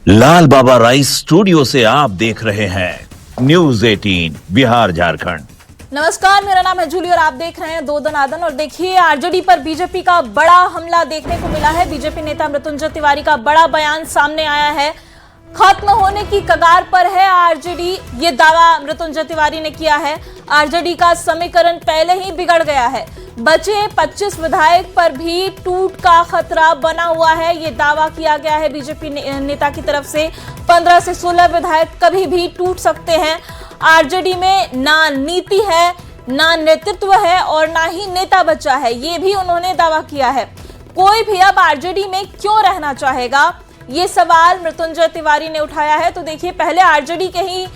लाल बाबा rice studio से आप देख रहे हैं न्यूज 18 बिहार झारखंड। नमस्कार, मेरा नाम है जूली और आप देख रहे हैं दो दनादन। और देखिए, आरजेडी पर बीजेपी का बड़ा हमला देखने को मिला है। बीजेपी नेता मृत्युंजय तिवारी का बड़ा बयान सामने आया है। खत्म होने की कगार पर है आरजेडी, ये दावा मृत्युंजय तिवारी ने किया है। आरजेडी का समीकरण पहले ही बिगड़ गया है। बचे 25 विधायक पर भी टूट का खतरा बना हुआ है, ये दावा किया गया है बीजेपी नेता की तरफ से। 15 से 16 विधायक कभी भी टूट सकते हैं। आरजेडी में ना नीति है, ना नेतृत्व है और ना ही नेता बचा है, ये भी उन्होंने दावा किया है। कोई भी अब आरजेडी में क्यों रहना चाहेगा, ये सवाल मृत्युंजय तिवारी ने उठाया है। तो देखिए, पहले आरजेडी के ही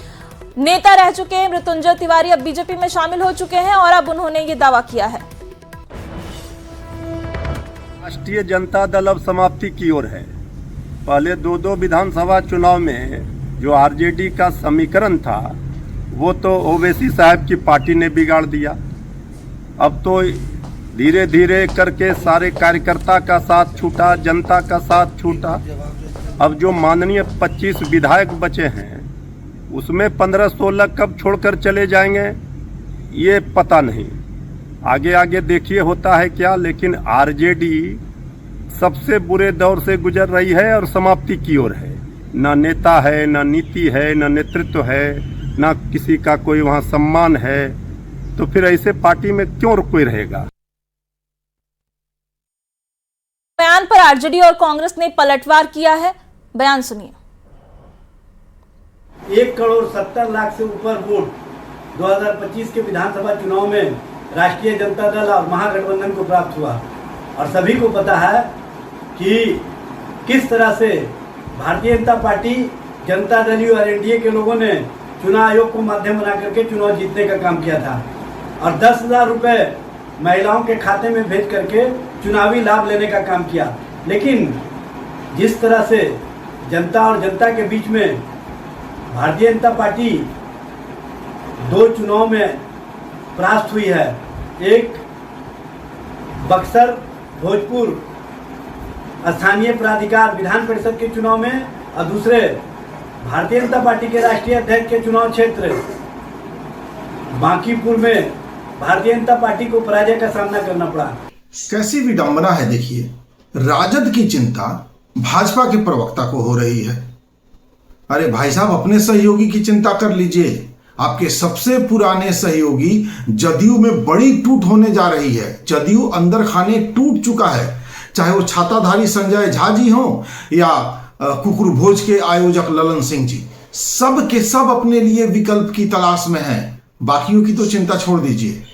नेता रह चुके हैं मृत्युंजय तिवारी, अब बीजेपी में शामिल हो चुके हैं और अब उन्होंने ये दावा किया है। राष्ट्रीय जनता दल अब समाप्ति की ओर है। पहले दो विधानसभा चुनाव में जो आरजेडी का समीकरण था वो तो ओवैसी साहब की पार्टी ने बिगाड़ दिया। अब तो धीरे धीरे करके सारे कार्यकर्ता का साथ छूटा, जनता का साथ छूटा। अब जो माननीय 25 विधायक बचे हैं उसमें 15-16 कब छोड़कर चले जाएंगे ये पता नहीं। आगे आगे देखिए होता है क्या, लेकिन आरजेडी सबसे बुरे दौर से गुजर रही है और समाप्ति की ओर है। ना नेता है, ना नीति है, ना नेतृत्व है, ना किसी का कोई वहाँ सम्मान है। तो फिर ऐसे पार्टी में क्यों कोई रहेगा। बयान पर आरजेडी और कांग्रेस ने पलटवार किया है, बयान सुनिए। 1,70,00,000 से ऊपर वोट 2025 के विधानसभा चुनाव में राष्ट्रीय जनता दल और महागठबंधन को प्राप्त हुआ। और सभी को पता है कि किस तरह से भारतीय जनता पार्टी, जनता दल और एनडीए के लोगों ने चुनाव आयोग को माध्यम बना करके चुनाव जीतने का काम किया था और 10,000 रुपये महिलाओं के खाते में भेज करके चुनावी लाभ लेने का काम किया। लेकिन जिस तरह से जनता और जनता के बीच में भारतीय जनता पार्टी 2 चुनाव में परास्त हुई है, एक बक्सर भोजपुर स्थानीय प्राधिकार विधान परिषद के चुनाव में और दूसरे भारतीय जनता पार्टी के राष्ट्रीय अध्यक्ष के चुनाव क्षेत्र बांकीपुर में भारतीय जनता पार्टी को पराजय का सामना करना पड़ा। कैसी विडंबना है। देखिए, राजद की चिंता भाजपा के प्रवक्ता को हो रही है। अरे भाई साहब, अपने सहयोगी की चिंता कर लीजिए। आपके सबसे पुराने सहयोगी जदयू में बड़ी टूट होने जा रही है। जदयू अंदर खाने टूट चुका है, चाहे वो छाताधारी संजय झा जी हो या कुकुर भोज के आयोजक ललन सिंह जी, सब के सब अपने लिए विकल्प की तलाश में हैं। बाकियों की तो चिंता छोड़ दीजिए।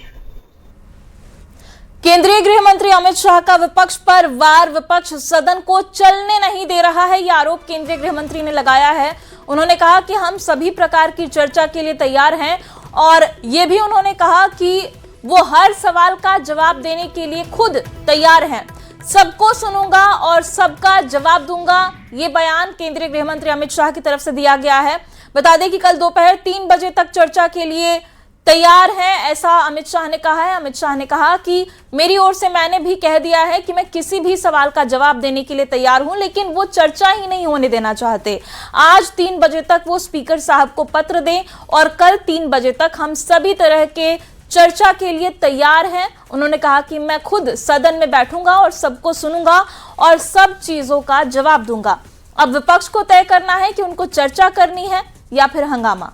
केंद्रीय गृह मंत्री अमित शाह का विपक्ष पर वार, विपक्ष सदन को चलने नहीं दे रहा है, यह आरोप केंद्रीय गृह मंत्री ने लगाया है। उन्होंने कहा कि हम सभी प्रकार की चर्चा के लिए तैयार हैं और यह भी उन्होंने कहा कि वो हर सवाल का जवाब देने के लिए खुद तैयार हैं। सबको सुनूंगा और सबका जवाब दूंगा, ये बयान केंद्रीय गृह मंत्री अमित शाह की तरफ से दिया गया है। बता दें कि कल दोपहर 3 बजे तक चर्चा के लिए तैयार है, ऐसा अमित शाह ने कहा है। अमित शाह ने कहा कि मेरी ओर से मैंने भी कह दिया है कि मैं किसी भी सवाल का जवाब देने के लिए तैयार हूं, लेकिन वो चर्चा ही नहीं होने देना चाहते। आज 3 बजे तक वो स्पीकर साहब को पत्र दें और कल 3 बजे तक हम सभी तरह के चर्चा के लिए तैयार हैं। उन्होंने कहा कि मैं खुद सदन में बैठूंगा और सबको सुनूंगा और सब चीजों का जवाब दूंगा। अब विपक्ष को तय करना है कि उनको चर्चा करनी है या फिर हंगामा।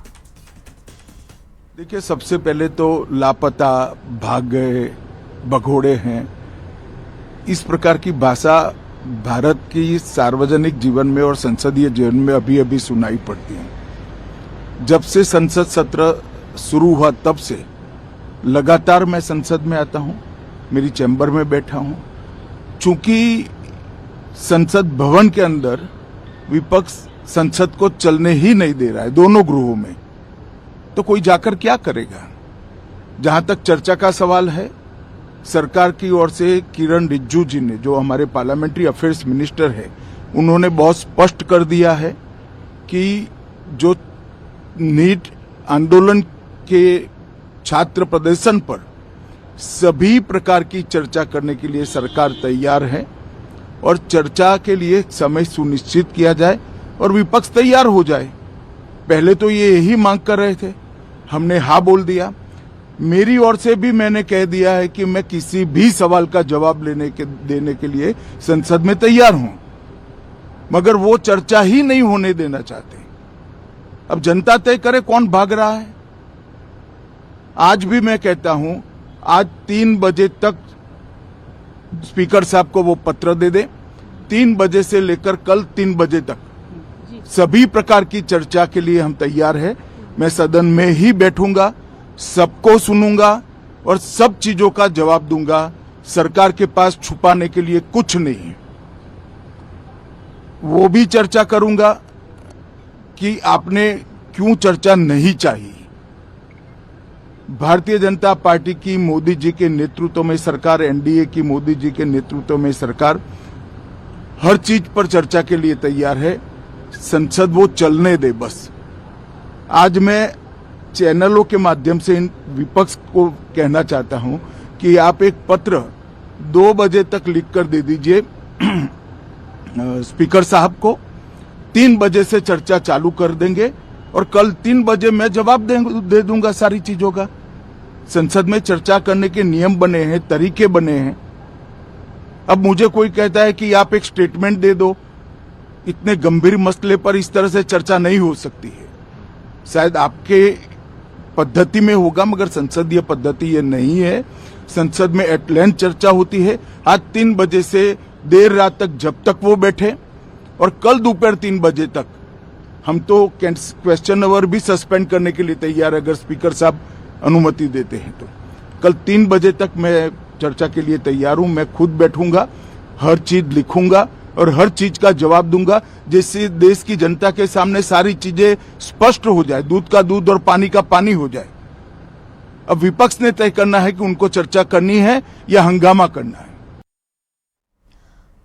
देखिए, सबसे पहले तो लापता, भाग गए, भगोड़े हैं, इस प्रकार की भाषा भारत की सार्वजनिक जीवन में और संसदीय जीवन में अभी अभी सुनाई पड़ती है। जब से संसद सत्र शुरू हुआ तब से लगातार मैं संसद में आता हूं, मेरी चैम्बर में बैठा हूं। चूंकि संसद भवन के अंदर विपक्ष संसद को चलने ही नहीं दे रहा है दोनों गृहों में, तो कोई जाकर क्या करेगा। जहां तक चर्चा का सवाल है, सरकार की ओर से किरण रिजिजू जी ने, जो हमारे पार्लियामेंट्री अफेयर्स मिनिस्टर है, उन्होंने बहुत स्पष्ट कर दिया है कि जो नीट आंदोलन के छात्र प्रदर्शन पर सभी प्रकार की चर्चा करने के लिए सरकार तैयार है और चर्चा के लिए समय सुनिश्चित किया जाए। और विपक्ष तैयार हो जाए। पहले तो ये यही मांग कर रहे थे, हमने हाँ बोल दिया। मेरी ओर से भी मैंने कह दिया है कि मैं किसी भी सवाल का जवाब देने के लिए संसद में तैयार हूं, मगर वो चर्चा ही नहीं होने देना चाहते। अब जनता तय करे कौन भाग रहा है। आज भी मैं कहता हूं, आज 3 बजे तक स्पीकर साहब को वो पत्र दे दे। 3 बजे से लेकर कल 3 बजे तक सभी प्रकार की चर्चा के लिए हम तैयार हैं। मैं सदन में ही बैठूंगा, सबको सुनूंगा और सब चीजों का जवाब दूंगा। सरकार के पास छुपाने के लिए कुछ नहीं है। वो भी चर्चा करूंगा कि आपने क्यों चर्चा नहीं चाहिए। भारतीय जनता पार्टी की मोदी जी के नेतृत्व में सरकार, एनडीए की मोदी जी के नेतृत्व में सरकार हर चीज पर चर्चा के लिए तैयार है। संसद वो चलने दे बस। आज मैं चैनलों के माध्यम से इन विपक्ष को कहना चाहता हूं कि आप एक पत्र 2 बजे तक लिख कर दे दीजिए स्पीकर साहब को। 3 बजे से चर्चा चालू कर देंगे और कल 3 बजे मैं जवाब दे दूंगा सारी चीजों का। संसद में चर्चा करने के नियम बने हैं, तरीके बने हैं। अब मुझे कोई कहता है कि आप एक स्टेटमेंट दे दो। इतने गंभीर मसले पर इस तरह से चर्चा नहीं हो सकती है। शायद आपके पद्धति में होगा, मगर संसदीय पद्धति ये नहीं है। संसद में एट लेंथ चर्चा होती है। आज 3 बजे से देर रात तक, जब तक वो बैठे, और कल दोपहर 3 बजे तक हम तो क्वेश्चन आवर भी सस्पेंड करने के लिए तैयार है, अगर स्पीकर साहब अनुमति देते हैं तो। कल 3 बजे तक मैं चर्चा के लिए तैयार हूं। मैं खुद बैठूंगा, हर चीज लिखूंगा और हर चीज का जवाब दूंगा, जिससे देश की जनता के सामने सारी चीजें स्पष्ट हो जाए, दूध का दूध और पानी का पानी हो जाए। अब विपक्ष ने तय करना है कि उनको चर्चा करनी है या हंगामा करना है।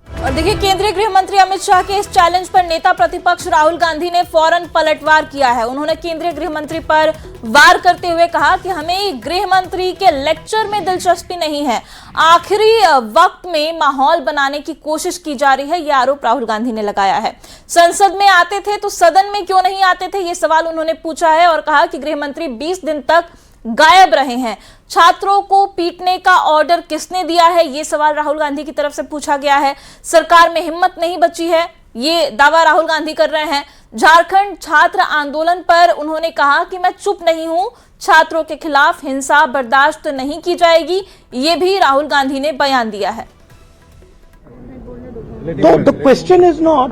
और देखिए, केंद्रीय गृह मंत्री अमित शाह के इस चैलेंज पर नेता प्रतिपक्ष राहुल गांधी ने फौरन पलटवार किया है। उन्होंने केंद्रीय गृह मंत्री पर वार करते हुए कहा कि हमें गृह मंत्री के लेक्चर में दिलचस्पी नहीं है। आखिरी वक्त में माहौल बनाने की कोशिश की जा रही है, यह आरोप राहुल गांधी ने लगाया है। संसद में आते थे तो सदन में क्यों नहीं आते थे, ये सवाल उन्होंने पूछा है और कहा कि गृह मंत्री 20 दिन तक गायब रहे हैं। छात्रों को पीटने का ऑर्डर किसने दिया है, यह सवाल राहुल गांधी की तरफ से पूछा गया है। सरकार में हिम्मत नहीं बची है, ये दावा राहुल गांधी कर रहे हैं। झारखंड छात्र आंदोलन पर उन्होंने कहा कि मैं चुप नहीं हूं, छात्रों के खिलाफ हिंसा बर्दाश्त नहीं की जाएगी, ये भी राहुल गांधी ने बयान दिया है। The question is not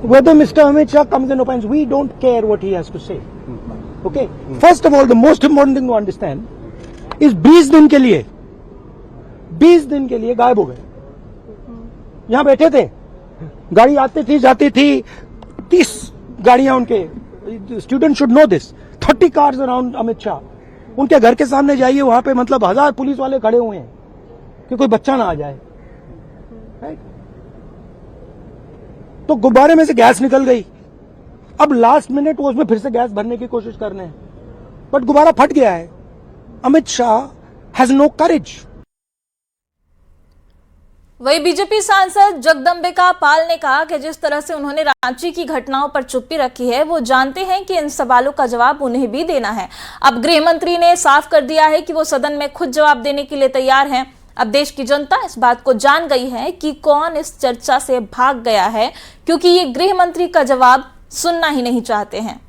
whether Mr. Amit Shah comes and opines. We don't care what he has to say. Okay? First of all, the most important thing to understand is 20 दिन के लिए गायब हो गए। यहां बैठे थे, गाड़ी आती थी जाती थी, 30 गाड़ियां उनके। Student should know this. 30 cars around Amit Shah. उनके घर के सामने जाइए, वहां पे मतलब 1000 पुलिस वाले खड़े हुए हैं कि कोई बच्चा ना आ जाए। तो गुब्बारे में से गैस निकल गई। अब लास्ट मिनट वो उसमें फिर से गैस भरने की कोशिश कर रहे हैं, बट गुब्बारा फट गया है। अमित शाह हैज नो करेज। वही बीजेपी सांसद जगदंबिका पाल ने कहा कि जिस तरह से उन्होंने रांची की घटनाओं पर चुप्पी रखी है, वो जानते हैं कि इन सवालों का जवाब उन्हें भी देना है। अब गृह मंत्री ने साफ कर दिया है कि वो सदन में खुद जवाब देने के लिए तैयार हैं। अब देश की जनता इस बात को जान गई है कि कौन इस चर्चा से भाग गया है, क्योंकि ये गृह मंत्री का जवाब सुनना ही नहीं चाहते हैं।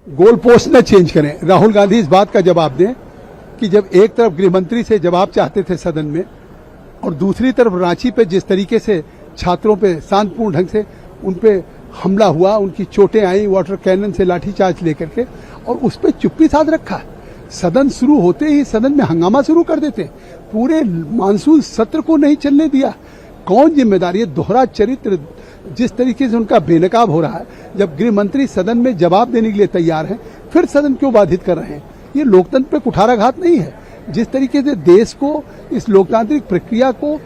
गोल पोस्ट न चेंज करें। राहुल गांधी इस बात का जवाब दें कि जब एक तरफ गृह मंत्री से जवाब चाहते थे सदन में, और दूसरी तरफ रांची पे जिस तरीके से छात्रों पे शांतिपूर्ण ढंग से उन पे हमला हुआ, उनकी चोटें आई वाटर कैनन से लाठीचार्ज लेकर के, और उस पर चुप्पी साध रखा। सदन शुरू होते ही सदन में हंगामा शुरू कर देते, पूरे मानसून सत्र को नहीं चलने दिया। कौन जिम्मेदार? ये दोहरा चरित्र जिस तरीके से उनका बेनकाब हो रहा है। जब गृह मंत्री सदन में जवाब देने के लिए तैयार हैं, फिर सदन क्यों बाधित कर रहे हैं? ये लोकतंत्र पे कुठाराघात नहीं है। जिस तरीके से देश को, इस लोकतांत्रिक प्रक्रिया को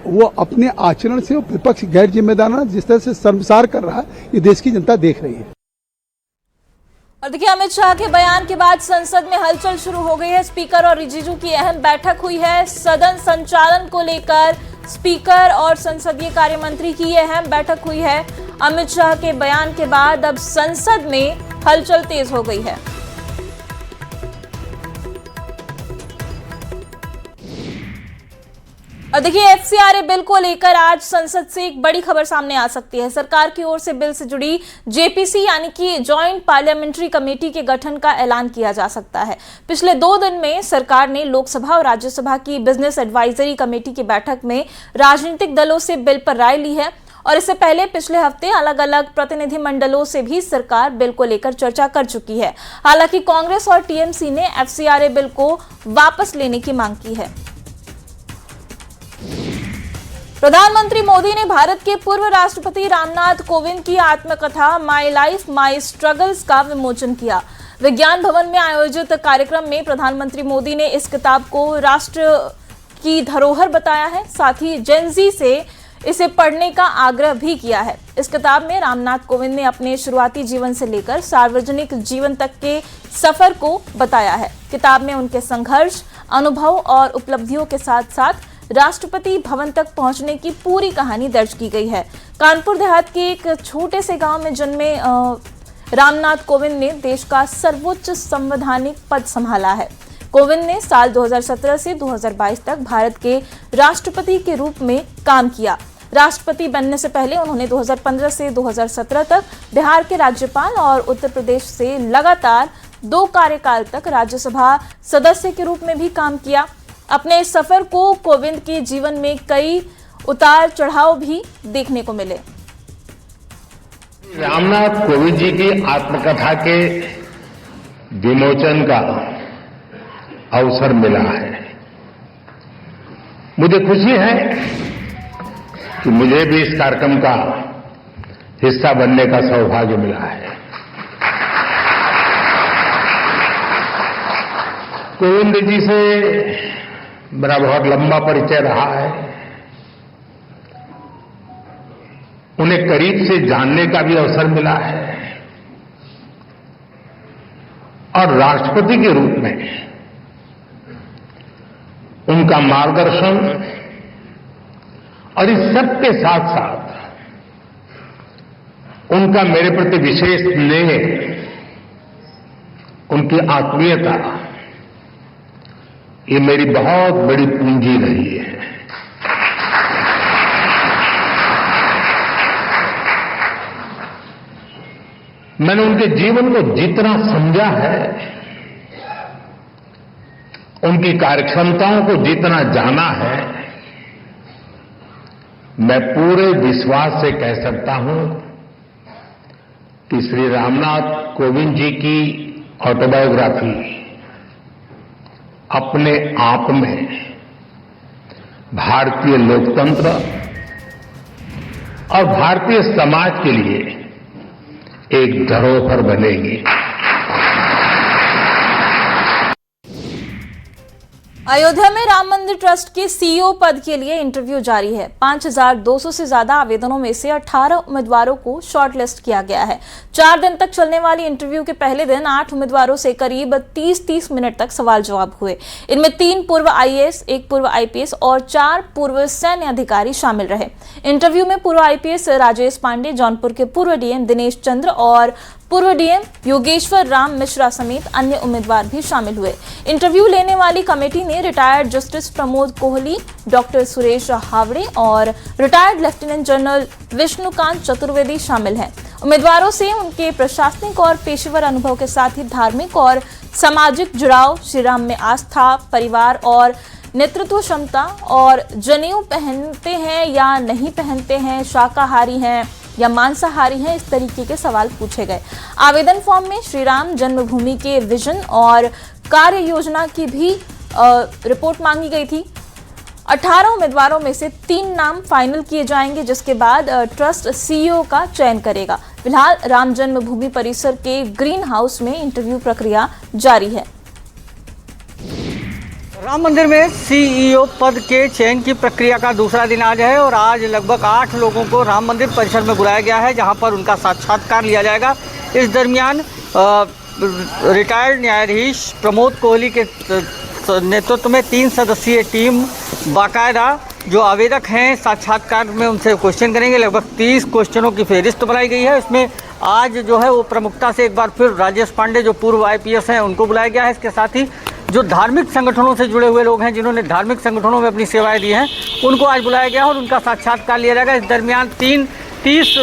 वो अपने आचरण से विपक्ष गैर जिम्मेदाराना जिस तरह से शर्मसार कर रहा है, ये देश की जनता देख रही है। और देखिए, अमित शाह के बयान के बाद संसद में हलचल शुरू हो गई है। स्पीकर और रिजिजू की अहम बैठक हुई है। सदन संचालन को लेकर स्पीकर और संसदीय कार्य मंत्री की यह अहम बैठक हुई है। अमित शाह के बयान के बाद अब संसद में हलचल तेज हो गई है। और देखिए, एफसीआरए बिल को लेकर आज संसद से एक बड़ी खबर सामने आ सकती है। सरकार की ओर से बिल से जुड़ी जेपीसी यानी कि जॉइंट पार्लियामेंट्री कमेटी के गठन का ऐलान किया जा सकता है। पिछले 2 दिन में सरकार ने लोकसभा और राज्यसभा की बिजनेस एडवाइजरी कमेटी की बैठक में राजनीतिक दलों से बिल पर राय ली है और इससे पहले पिछले हफ्ते अलग अलग प्रतिनिधि मंडलों से भी सरकार बिल को लेकर चर्चा कर चुकी है। हालांकि कांग्रेस और टीएमसी ने एफसीआरए बिल को वापस लेने की मांग की है। प्रधानमंत्री मोदी ने भारत के पूर्व राष्ट्रपति रामनाथ कोविंद की आत्मकथा माई लाइफ माई स्ट्रगल्स का विमोचन किया। विज्ञान भवन में आयोजित कार्यक्रम में प्रधानमंत्री मोदी ने इस किताब को राष्ट्र की धरोहर बताया है। साथ ही जेनजी से इसे पढ़ने का आग्रह भी किया है। इस किताब में रामनाथ कोविंद ने अपने शुरुआती जीवन से लेकर सार्वजनिक जीवन तक के सफर को बताया है। किताब में उनके संघर्ष, अनुभव और उपलब्धियों के साथ साथ राष्ट्रपति भवन तक पहुंचने की पूरी कहानी दर्ज की गई है। कानपुर देहात के एक छोटे से गांव में जन्मे रामनाथ कोविंद ने देश का सर्वोच्च संवैधानिक पद संभाला है। कोविंद ने साल 2017 से 2022 तक भारत के राष्ट्रपति के रूप में काम किया। राष्ट्रपति बनने से पहले उन्होंने 2015 से 2017 तक बिहार के राज्यपाल और उत्तर प्रदेश से लगातार 2 कार्यकाल तक राज्यसभा सदस्य के रूप में भी काम किया। अपने इस सफर को कोविंद के जीवन में कई उतार चढ़ाव भी देखने को मिले। रामनाथ कोविंद जी की आत्मकथा के विमोचन का अवसर मिला है। मुझे खुशी है कि मुझे भी इस कार्यक्रम का हिस्सा बनने का सौभाग्य मिला है। कोविंद जी से मेरा बहुत लंबा परिचय रहा है। उन्हें करीब से जानने का भी अवसर मिला है और राष्ट्रपति के रूप में उनका मार्गदर्शन और इस सब के साथ साथ उनका मेरे प्रति विशेष स्नेह, उनकी आत्मीयता, ये मेरी बहुत बड़ी पूंजी रही है। मैंने उनके जीवन को जितना समझा है, उनकी कार्यक्षमताओं को जितना जाना है, मैं पूरे विश्वास से कह सकता हूं कि श्री रामनाथ कोविंद जी की ऑटोबायोग्राफी अपने आप में भारतीय लोकतंत्र और भारतीय समाज के लिए एक धरोहर बनेगी। अयोध्या में राम मंदिर ट्रस्ट के सीईओ पद के लिए इंटरव्यू जारी है। 5200 से ज्यादा आवेदनों में से 18 उम्मीदवारों को शॉर्टलिस्ट किया गया है। 4 दिन तक चलने वाली इंटरव्यू के पहले दिन 8 उम्मीदवारों से करीब 30 मिनट तक सवाल जवाब हुए। इनमें 3 पूर्व आईएएस, 1 पूर्व आईपीएस और 4 पूर्व सैन्य अधिकारी शामिल रहे। इंटरव्यू में पूर्व आईपीएस राजेश पांडे, जौनपुर के पूर्व डीएम दिनेश चंद्र और पूर्व डीएम योगेश्वर राम मिश्रा समेत अन्य उम्मीदवार भी शामिल हुए। इंटरव्यू लेने वाली कमेटी ने retired justice Pramod Kohli, doctor Suresh Hawde और retired lieutenant general Vishnukant Chaturvedi शामिल हैं। उम्मीदवारों से उनके प्रशासनिक और पेशेवर अनुभव के साथ ही धार्मिक और सामाजिक जुड़ाव, श्री राम में आस्था, परिवार और नेतृत्व क्षमता और जनेऊ पहनते हैं या नहीं पहनते हैं, शाकाहारी हैं या मांसाहारी हैं, इस तरीके के सवाल पूछे गए। आवेदन फॉर्म में श्री राम जन्मभूमि के विजन और कार्य योजना की भी रिपोर्ट मांगी गई थी। 18 उम्मीदवारों में से 3 नाम फाइनल किए जाएंगे, जिसके बाद ट्रस्ट सीईओ का चयन करेगा। फिलहाल राम जन्मभूमि परिसर के ग्रीन हाउस में इंटरव्यू प्रक्रिया जारी है। राम मंदिर में सीईओ पद के चयन की प्रक्रिया का दूसरा दिन आज है और आज लगभग 8 लोगों को राम मंदिर परिसर में बुलाया गया है, जहां पर उनका साक्षात्कार लिया जाएगा। इस दरमियान रिटायर्ड न्यायाधीश प्रमोद कोहली के नेतृत्व में 3 सदस्यीय टीम बाकायदा जो आवेदक हैं साक्षात्कार में उनसे क्वेश्चन करेंगे। लगभग 30 क्वेश्चनों की फहरिस्त बनाई गई है। इसमें आज जो है वो प्रमुखता से एक बार फिर राजेश पांडे जो पूर्व IPS हैं उनको बुलाया गया है। इसके साथ ही जो धार्मिक संगठनों से जुड़े हुए लोग हैं जिन्होंने धार्मिक संगठनों में अपनी सेवाएं दी हैं उनको आज बुलाया गया है और उनका साक्षात्कार लिया जाएगा। इस दरमियान 30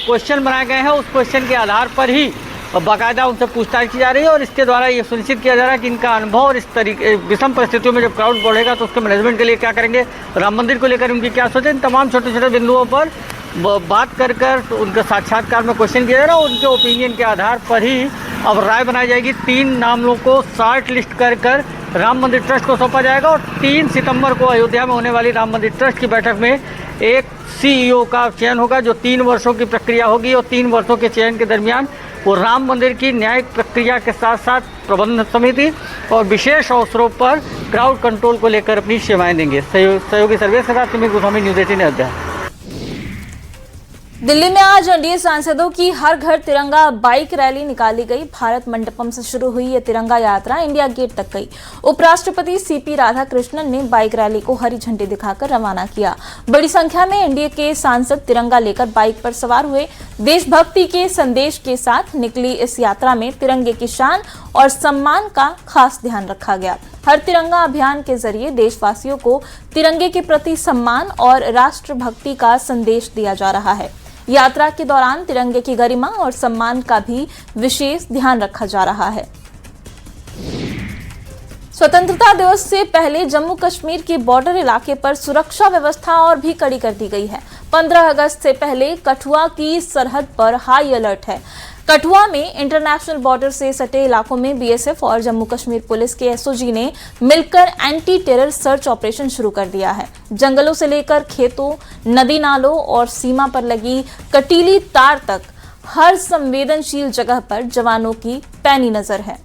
क्वेश्चन बनाए गए हैं। उस क्वेश्चन के आधार पर ही बाकायदा उनसे पूछताछ की जा रही है और इसके द्वारा ये सुनिश्चित किया जा रहा है कि इनका अनुभव और इस तरीके विषम परिस्थितियों में जब क्राउड बढ़ेगा तो उसके मैनेजमेंट के लिए क्या करेंगे, राम मंदिर को लेकर उनकी क्या सोचें, इन तमाम छोटे छोटे बिंदुओं पर बात कर उनके साक्षात्कार में क्वेश्चन किया जा रहा है और उनके ओपिनियन के आधार पर ही अब राय बनाई जाएगी। 3 नामों को शॉर्ट लिस्ट कर राम मंदिर ट्रस्ट को सौंपा जाएगा और 3 सितंबर को अयोध्या में होने वाली राम मंदिर ट्रस्ट की बैठक में एक CEO का चयन होगा जो 3 वर्षों की प्रक्रिया होगी और 3 वर्षों के चयन के दरमियान वो राम मंदिर की न्यायिक प्रक्रिया के साथ साथ प्रबंधन समिति और विशेष अवसरों पर क्राउड कंट्रोल को लेकर अपनी सेवाएं देंगे। सहयोगी सर्वेश के साथ सुमित गोस्वामी, न्यूज़ 18 अयोध्या। दिल्ली में आज NDA सांसदों की हर घर तिरंगा बाइक रैली निकाली गई। भारत मंडपम से शुरू हुई ये तिरंगा यात्रा इंडिया गेट तक गई। उपराष्ट्रपति CP राधाकृष्णन ने बाइक रैली को हरी झंडी दिखाकर रवाना किया। बड़ी संख्या में NDA के सांसद तिरंगा लेकर बाइक पर सवार हुए। देशभक्ति के संदेश के साथ निकली इस यात्रा में तिरंगे की शान और सम्मान का खास ध्यान रखा गया। हर तिरंगा अभियान के जरिए देशवासियों को तिरंगे के प्रति सम्मान और राष्ट्रभक्ति का संदेश दिया जा रहा है। यात्रा के दौरान तिरंगे की गरिमा और सम्मान का भी विशेष ध्यान रखा जा रहा है। स्वतंत्रता दिवस से पहले जम्मू कश्मीर के बॉर्डर इलाके पर सुरक्षा व्यवस्था और भी कड़ी कर दी गई है। 15 अगस्त से पहले कठुआ की सरहद पर हाई अलर्ट है। कठुआ में इंटरनेशनल बॉर्डर से सटे इलाकों में BSF और जम्मू कश्मीर पुलिस के SOG ने मिलकर एंटी टेरर सर्च ऑपरेशन शुरू कर दिया है। जंगलों से लेकर खेतों, नदी नालों और सीमा पर लगी कटीली तार तक हर संवेदनशील जगह पर जवानों की पैनी नजर है।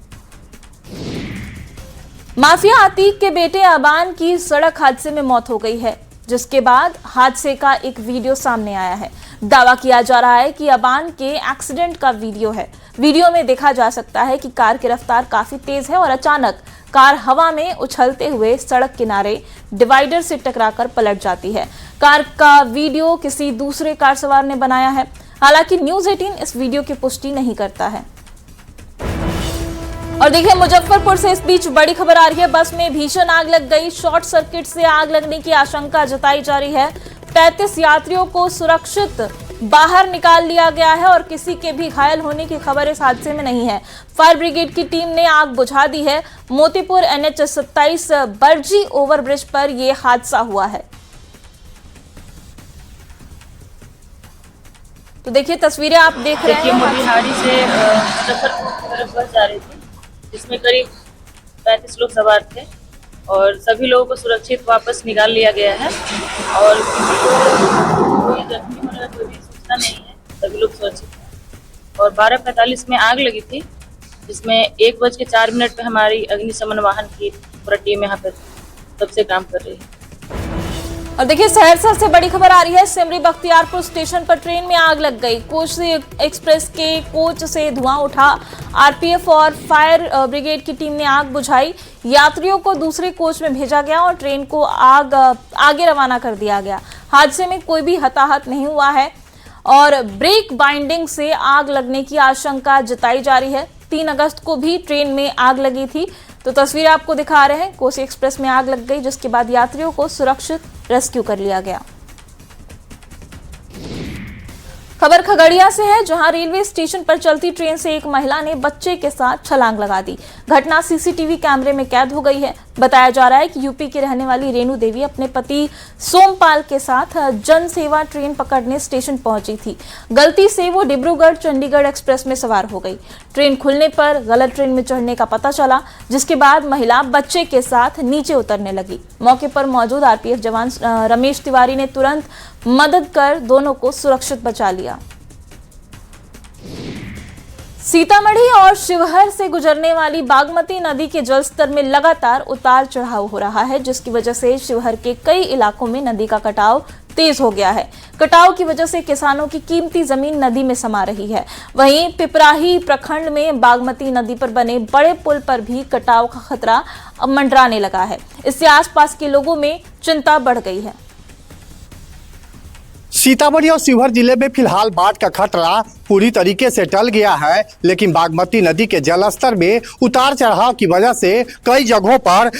माफिया आतिक के बेटे अबान की सड़क हादसे में मौत हो गई है, जिसके बाद हादसे का एक वीडियो सामने आया है। दावा किया जा रहा है कि अबान के एक्सीडेंट का वीडियो है। वीडियो में देखा जा सकता है कि कार की रफ्तार काफी तेज है और अचानक कार हवा में उछलते हुए सड़क किनारे डिवाइडर से टकराकर पलट जाती है। कार का वीडियो किसी दूसरे कार सवार ने बनाया है। हालांकि न्यूज़ 18 इस वीडियो की पुष्टि नहीं करता है। और देखिए, मुजफ्फरपुर से इस बीच बड़ी खबर आ रही है। बस में भीषण आग लग गई। शॉर्ट सर्किट से आग लगने की आशंका जताई जा रही है। 35 यात्रियों को सुरक्षित बाहर निकाल लिया गया है और किसी के भी घायल होने की खबर इस हादसे में नहीं है। फायर ब्रिगेड की टीम ने आग बुझा दी है। मोतीपुर NH 27 बरजी ओवरब्रिज पर यह हादसा हुआ है। तो देखिए, तस्वीरें आप देख रहे हैं। मोतिहारी से मुजफ्फरपुर की तरफ बस जा रही थी जिसमें करीब 35 लोग सवार थे और सभी लोगों को सुरक्षित वापस निकाल लिया गया है और कोई जख्मी होने का कोई भी सूचना नहीं है। सभी लोग सुरक्षित हैं। और 12:45 में आग लगी थी जिसमें 1:04 पे हमारी अग्निशमन वाहन की पूरा टीम यहाँ पर सबसे काम कर रही है। और देखिए, सहरसा से बड़ी खबर आ रही है। सिमरी बख्तियारपुर स्टेशन पर ट्रेन में आग लग गई। कोसी एक्सप्रेस के कोच से धुआं उठा। RPF और फायर ब्रिगेड की टीम ने आग बुझाई। यात्रियों को दूसरे कोच में भेजा गया और ट्रेन को आगे रवाना कर दिया गया। हादसे में कोई भी हताहत नहीं हुआ है और ब्रेक बाइंडिंग से आग लगने की आशंका जताई जा रही है। 3 अगस्त को भी ट्रेन में आग लगी थी। तो तस्वीर आपको दिखा रहे हैं। कोसी एक्सप्रेस में आग लग गई, जिसके बाद यात्रियों को सुरक्षित रेस्क्यू कर लिया गया। खबर खगड़िया से है, जहां रेलवे स्टेशन पर चलती ट्रेन से एक महिला ने बच्चे के साथ छलांग लगा दी। घटना CCTV कैमरे में कैद हो गई है। बताया जा रहा है कि यूपी की रहने वाली रेणु देवी अपने पति सोमपाल के साथ जन सेवा ट्रेन पकड़ने स्टेशन पहुंची थी। गलती से वो डिब्रूगढ़ चंडीगढ़ एक्सप्रेस में सवार हो गई। ट्रेन खुलने पर गलत ट्रेन में चढ़ने का पता चला, जिसके बाद महिला बच्चे के साथ नीचे उतरने लगी। मौके पर मौजूद RPF जवान रमेश तिवारी ने तुरंत मदद कर दोनों को सुरक्षित बचा लिया। सीतामढ़ी और शिवहर से गुजरने वाली बागमती नदी के जलस्तर में लगातार उतार चढ़ाव हो रहा है, जिसकी वजह से शिवहर के कई इलाकों में नदी का कटाव तेज हो गया है। कटाव की वजह से किसानों की कीमती जमीन नदी में समा रही है। वहीं पिपराही प्रखंड में बागमती नदी पर बने बड़े पुल पर भी कटाव का खतरा अब मंडराने लगा है। इससे आसपास के लोगों में चिंता बढ़ गई है। सीतामढ़ी और शिवहर जिले में फिलहाल बाढ़ का खतरा पूरी तरीके से टल गया है, लेकिन बागमती नदी के जलस्तर में उतार चढ़ाव की वजह से कई जगहों पर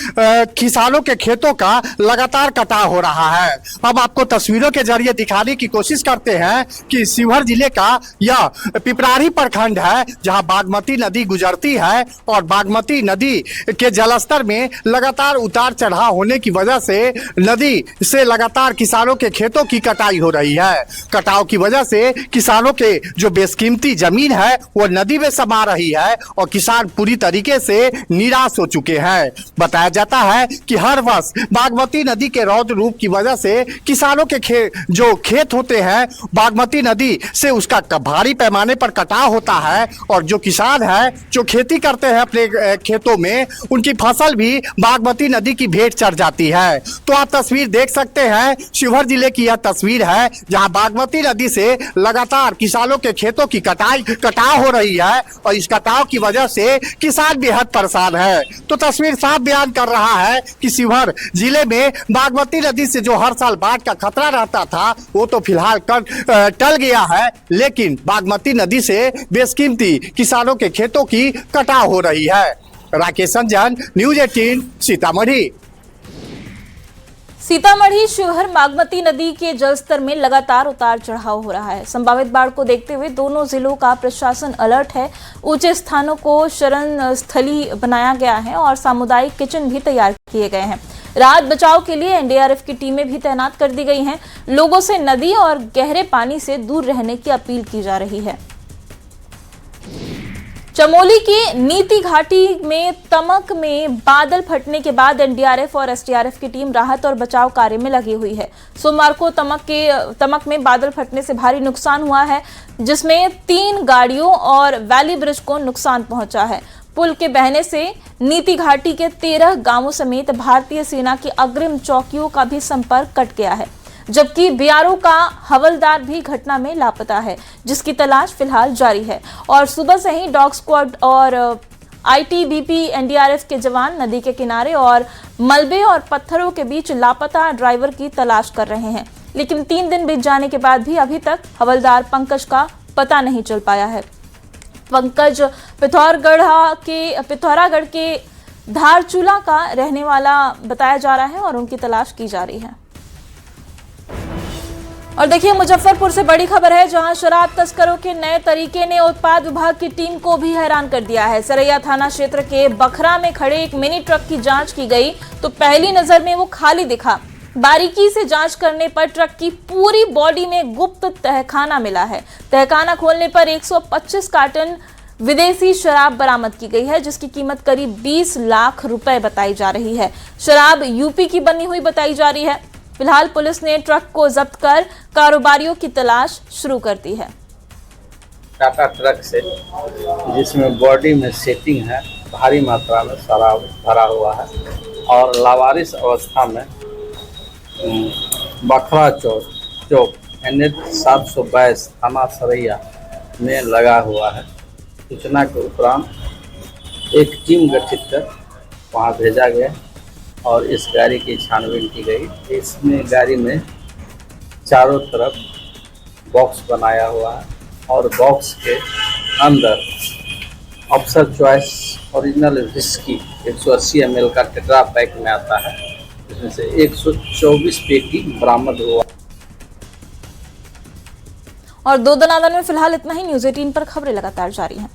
किसानों के खेतों का लगातार कटाव हो रहा है। अब आपको तस्वीरों के जरिए दिखाने की कोशिश करते हैं कि शिवहर जिले का यह पिपराही प्रखंड है, जहां बागमती नदी गुजरती है और बागमती नदी के जलस्तर में लगातार उतार चढ़ाव होने की वजह से नदी से लगातार किसानों के खेतों की कटाई हो रही है। कटाव की वजह से किसानों के जो बेशकीमती जमीन है वो नदी में समा रही है और किसान पूरी तरीके से निराश हो चुके हैं। बताया जाता है कि हर वर्ष बागमती नदी के रौद्र रूप की वजह से किसानों के जो खेत होते हैं बागमती नदी से उसका भारी पैमाने पर कटाव होता है और जो किसान है जो खेती करते हैं अपने खेतों में उनकी फसल भी बागमती नदी की भेंट चढ़ जाती है। तो आप तस्वीर देख सकते हैं, शिवहर जिले की यह तस्वीर है जहां बागमती नदी से लगातार किसानों के खेतों की कटाव हो रही है और इस कटाव की वजह से किसान बेहद परेशान है। तो तस्वीर साफ बयान कर रहा है कि शिवहर जिले में बागमती नदी से जो हर साल बाढ़ का खतरा रहता था वो तो फिलहाल टल गया है, लेकिन बागमती नदी से बेशकीमती किसानों के खेतों की कटाव हो रही है। राकेश संजन, न्यूज़ 18 सीतामढ़ी। सीतामढ़ी शिवहर बागमती नदी के जलस्तर में लगातार उतार चढ़ाव हो रहा है। संभावित बाढ़ को देखते हुए दोनों जिलों का प्रशासन अलर्ट है। ऊंचे स्थानों को शरण स्थली बनाया गया है और सामुदायिक किचन भी तैयार किए गए हैं। राहत बचाव के लिए एनडीआरएफ की टीमें भी तैनात कर दी गई हैं। लोगों से नदी और गहरे पानी से दूर रहने की अपील की जा रही है। चमोली की नीति घाटी में तमक में बादल फटने के बाद एनडीआरएफ और एसडीआरएफ की टीम राहत और बचाव कार्य में लगी हुई है। सोमवार को तमक में बादल फटने से भारी नुकसान हुआ है, जिसमें 3 गाड़ियों और वैली ब्रिज को नुकसान पहुंचा है। पुल के बहने से नीति घाटी के 13 गांवों समेत भारतीय सेना की अग्रिम चौकियों का भी संपर्क कट गया है, जबकि बीआरओ का हवलदार भी घटना में लापता है, जिसकी तलाश फिलहाल जारी है। और सुबह से ही डॉग स्क्वाड और आईटीबीपी एनडीआरएफ के जवान नदी के किनारे और मलबे और पत्थरों के बीच लापता ड्राइवर की तलाश कर रहे हैं, लेकिन 3 दिन बीत जाने के बाद भी अभी तक हवलदार पंकज का पता नहीं चल पाया है। पंकज पिथौरागढ़ के धारचूला का रहने वाला बताया जा रहा है और उनकी तलाश की जा रही है। और देखिए, मुजफ्फरपुर से बड़ी खबर है, जहां शराब तस्करों के नए तरीके ने उत्पाद विभाग की टीम को भी हैरान कर दिया है। सरैया थाना क्षेत्र के बखरा में खड़े एक मिनी ट्रक की जांच की गई तो पहली नजर में वो खाली दिखा। बारीकी से जांच करने पर ट्रक की पूरी बॉडी में गुप्त तहखाना मिला है। तहखाना खोलने पर 125 कार्टन विदेशी शराब बरामद की गई है, जिसकी कीमत करीब 20 लाख रुपए बताई जा रही है। शराब यूपी की बनी हुई बताई जा रही है। फिलहाल पुलिस ने ट्रक को जब्त कर कारोबारियों की तलाश शुरू कर दी है। टाटा ट्रक से, जिसमें बॉडी में सेटिंग है, भारी मात्रा में शराब भरा हुआ है और लावारिस अवस्था में बखरा चौक NH 722 थाना सरैया में लगा हुआ है। सूचना के उपरांत एक टीम गठित कर वहां भेजा गया और इस गाड़ी की छानबीन की गई। इसमें गाड़ी में चारों तरफ बॉक्स बनाया हुआ है और बॉक्स के अंदर अफसर चॉइस ओरिजिनल विस्की 180 ml का टेट्रा पैक में आता है, जिसमें से 124 पेटी बरामद हुआ। और दो दनादन में फिलहाल इतना ही। न्यूज़ 18 पर खबरें लगातार जारी हैं।